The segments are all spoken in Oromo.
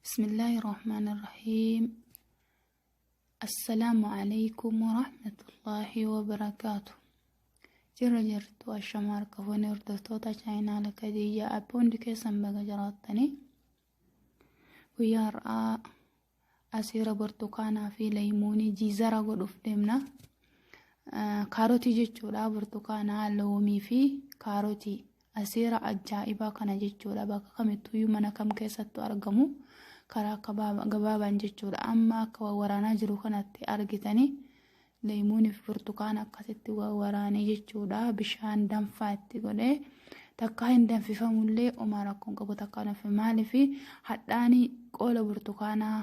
بسم الله الرحمن الرحيم. السلام عليكم ورحمة الله وبركاته. جرجرت والشمار كفوني وردفتوتا شاينا لكدية أبون دي كيسان بغا جراتني ويارا أسير برتقانا في ليموني جيزارا قد افدمنا كاروتي جيجولا برتقانا لومي في كاروتي أسير أجائبا كان جيجولا باكا كمتو يمنا كم كيساتو أرقمو karaa gabaabaan jechuudha. Amma akka waraanaa jiru kanatti argitanii leemuunii fi burtukaana akkasitti waraanee jechuudha. Bishaan danfaa itti godhee takka hin danfifamullee omaa rakkoon qabu takka danfe maaliif hadhaanii qoola burtukaanaa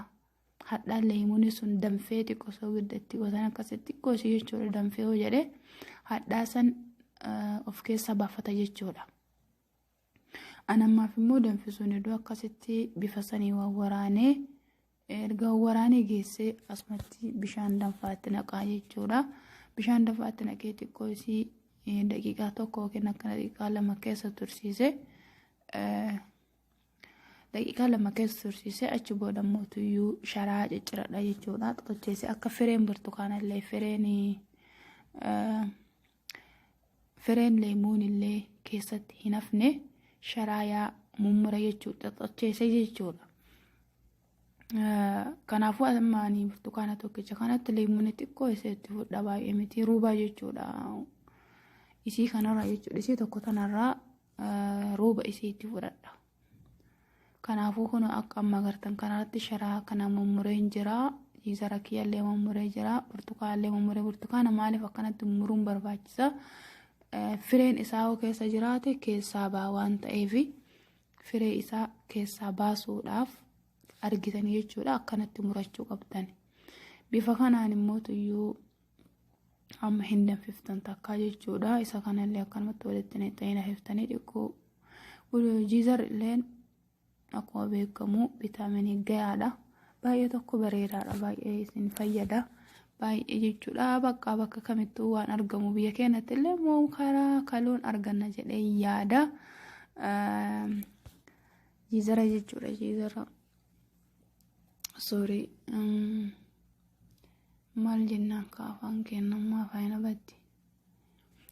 hadhaan leemuunii sun danfee xiqqoo osoo guddatti gosan akkasitti gosi jechuudha. Danfee hoo jedhee hadhaa san of keessa baafata jechuudha. Anammaaf immoo danfisuun iddoo akkasitti bifa sanii waraanee erga waraanee geessee asumatti bishaan danfaatti naqaa jechuudha. Bishaan danfaatti naqee xiqqoo isii daqiiqaa tokko yookiin akka daqiiqaa lama keessa tursiise achi booda mootuyyuu sharaa cicciradha jechuudha. Xocheesse akka fireen burtukaanallee fireen leemuunillee keessatti hin hafne sharaaya mummura jechuudha. Xocheesse jechuudha. Kanaafuu amaanii burtukaana tokkicha kanatti leemuun xiqqoo iseetti fudha baay'ee miti ruubaa jechuudha. Isii kanarraa jechuudha. Isii tokko tanarraa ruuba isiitti fudhadha. Kanaafuu kun akka amma agartan kanarratti sharaa kana mummuree hin jira. Jiizara kiyyallee mummuree jira. Burtukaanallee mummuree burtukaana maaliif akkanatti mummuruun barbaachisa? Fireen isaa keessa jiraate keessaa baa waan ta'eef firee isaa keessaa baasuudhaaf argitanii jechuudha. Akkanatti murachuu qabdan. Bifa kanaan immoo tuyyuu amma hin danfiftan takkaa jechuudha. Isa kanallee akkanumatti walitti naqxanii danfiftanii xiqqoo jiizarrilleen akkuma beekamu vitaaminii gahaadha. Baay'ee tokko bareedaadha. Baay'ee isin fayyada. Baay'ee jechuudha. Bakka kamittuu waan argamu biyya keenyatti illee moo karaa kaloon arganna jedhee yaada. Jiizara jechuudha. Jiizara maal jennaan ka afaan kennammaa faayina batti.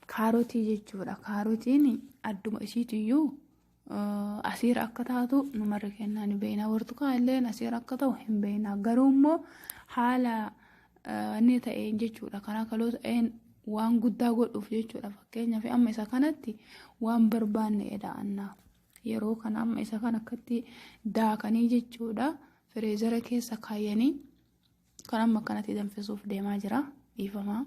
Kaarotii jechuudha. Kaarotiin adduma isiitiyyuu asiira akka taatu numarri kennaa ni beekna. Burtukaanillee asiira akka ta'u hin beekna. Garuu immoo haala inni ta'een jechuudha. Karaa kaloo ta'een waan guddaa godhuuf jechuudha. Fakkeenyaaf amma isa kanatti waan barbaanne eda'annaa. Yeroo kana amma isa kan akkatti daakanii jechuudha. Fireezara keessa kaayanii kan amma kanatti danfisuuf deemaa jira. Dhiifamaa.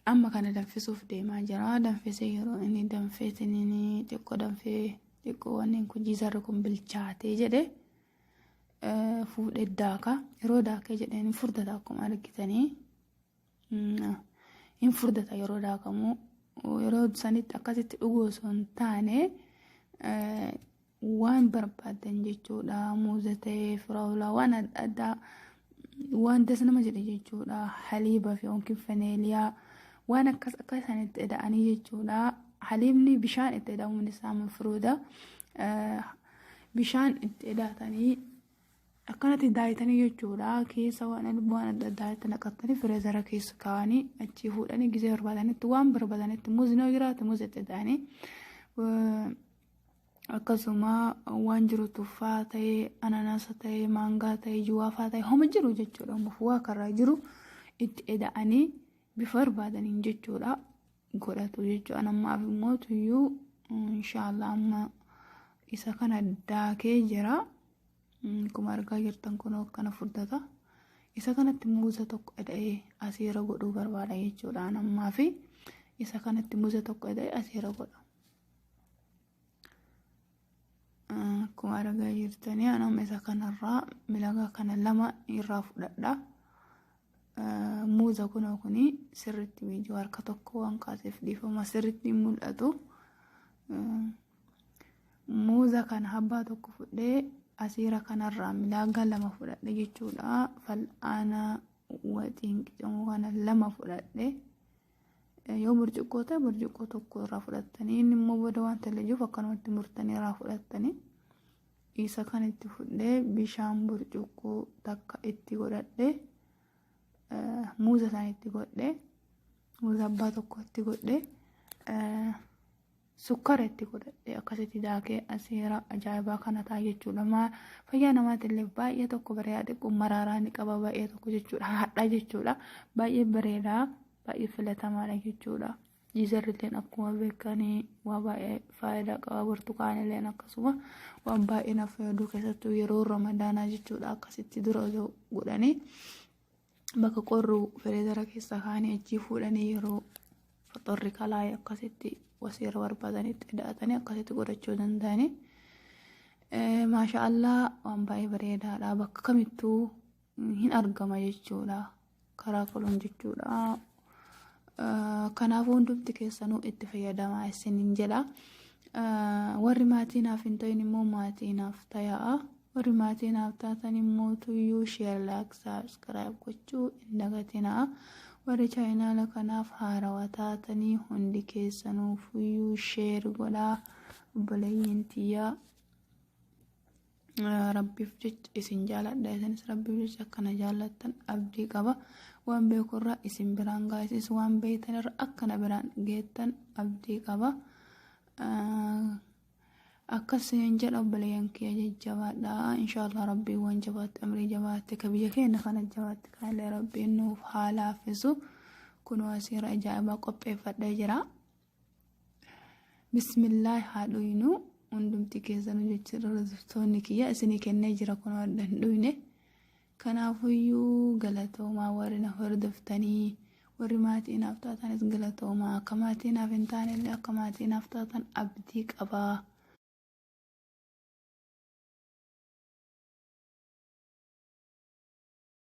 Amma kana danfisuuf deemaa jira. Danfisee yeroo inni danfeetiniin xiqqoo wanneen kun jiizarri kun bilchaatee jedhe. Fuudhee daaka yeroo daakee jedheen hin furdata akkuma argitanii hin furdata yeroo daakamu yeroo sanitti akkasitti dhuguu osoo hin taane waan barbaadan jechuudha. Muuza ta'ee firaawulaa waan adda addaa waan das nama jedhe jechuudha. Haliiba fi yookiin faneeliyaa waan akkas sanitti eda'anii jechuudha. Haliibni bishaan itti eda'uun isaa mafruuda. Bishaan itti edaatanii akkanatti daayitanii jechuudha. Keessa waan adda addaa itti naqatanii fireezara keessa kaa'anii achi fuudhanii gisee barbaadanitti waan barbaadanitti muuzinoo jiraate muuza itti eda'anii akkasuma waan jiru tuffaa ta'ee ananaasa ta'ee maangaa ta'ee juwaafaa ta'ee homa jiru jechuudha. Mufuwaa karraa jiru itti eda'anii bifa barbaadaniin jechuudha godhatu jechuudha. Nammaaf immoo tuyyuu inshaallah amma isa kana daakee jira. Kuma argaa jirtan kun akkana furdata. Isa kanatti muuza tokko eda'ee asiira godhuu barbaada jechuudha. Nammaaf isa kanatti muuza tokko eda'ee asiira godha. Kuma argaa jirtanii anam isa kanarraa milaga kana lama irraa fudhadha. Muuza kunoo kuni sirriitti miijuu harka tokko waan kaaseef dhiifama sirriitti mul'atu. Muuza kana habbaa tokko fudhee asiira kanarraa milaga lama fudhadhe jechuudha. Fal'aana waxiin qicamuu kana lama fudhadhe. Yoo burcuqqoo ta'e burcuqqoo tokko irraa fudhattanii inni immoo booda waan ta'e jiruuf akkanumatti murtanii irraa fudhattanii isa kan itti fudhee bishaan burcuqqoo takka itti godhadhe muuza san itti godhe muuza abbaa tokko itti godhe sukkara itti godhadhe akkasitti daakee asiira ajaa'ibaa kana ta'a jechuudha. Fayyaa namaatiillee baay'ee tokko bareedaa xiqqoo maraaraa ni qaba baay'ee tokko jechuudha. Hadhaa jechuudha. Baay'ee bareedaa baay'ee filatamaadha jechuudha. Jiizarrilleen akkuma beekanii waa baay'ee faayidaa qaba. Burtukaanilleen akkasuma waan baay'ee na fayyadu keessattuu yeroo ramadaanaa jechuudha. Akkasitti dura osoo godhanii bakka qorruu firiizara keessa kaanii achi fuudhanii yeroo faxorri kalaa'ee akkasitti wasiira barbaadanitti hidhatanii akkasitti godhachuu danda'anii. Maashaallah waan baay'ee bareedaadha. Bakka kamittuu hin argama jechuudha. Karaa koloon jechuudha. Kanaafuu hundumti keessanuu itti fayyadamaa isiniin jedha. Warri maatiinaaf hin ta'in immoo maatiinaaf ta'a. Warri maatiinaaf taatan immoo tuyyuu share like subscribe gochuu hin dagatinaa. Warri chaayinaala kanaaf haarawaa taatanii hundi keessanuu fuyyuu share godhaa. Obboleeyyiin tiyyaa rabbiif jecha isin jaaladha. Isinis rabbiif jecha akkana jaallattan abdii qaba. Waan beekurraa isin biraan gaasiis waan beektanirra akkana biraan geettan abdii qaba. Akkasiin jedha obboleeyyan kiyya jajjabaadha. Inshaallah rabbii waan jabaatti amrii jabaatte ka biyya keenya kana jabaatti kaalee rabbiin nuuf haala haffisu kunoo asiira ajaa'ibaa qopheeffadhee jira. Bismillah haa dhuynu hundumti keessanuu jechuudha. Hordoftoonni kiyya isinii kennee jira kunoo adda hin dhuyne. Kanaafuyyuu galatoomaa warri na hordoftanii warri maatiinaaf taatanis galatoomaa akka maatiinaaf hin taanellee akka maatiinaaf taatan abdii qabaa.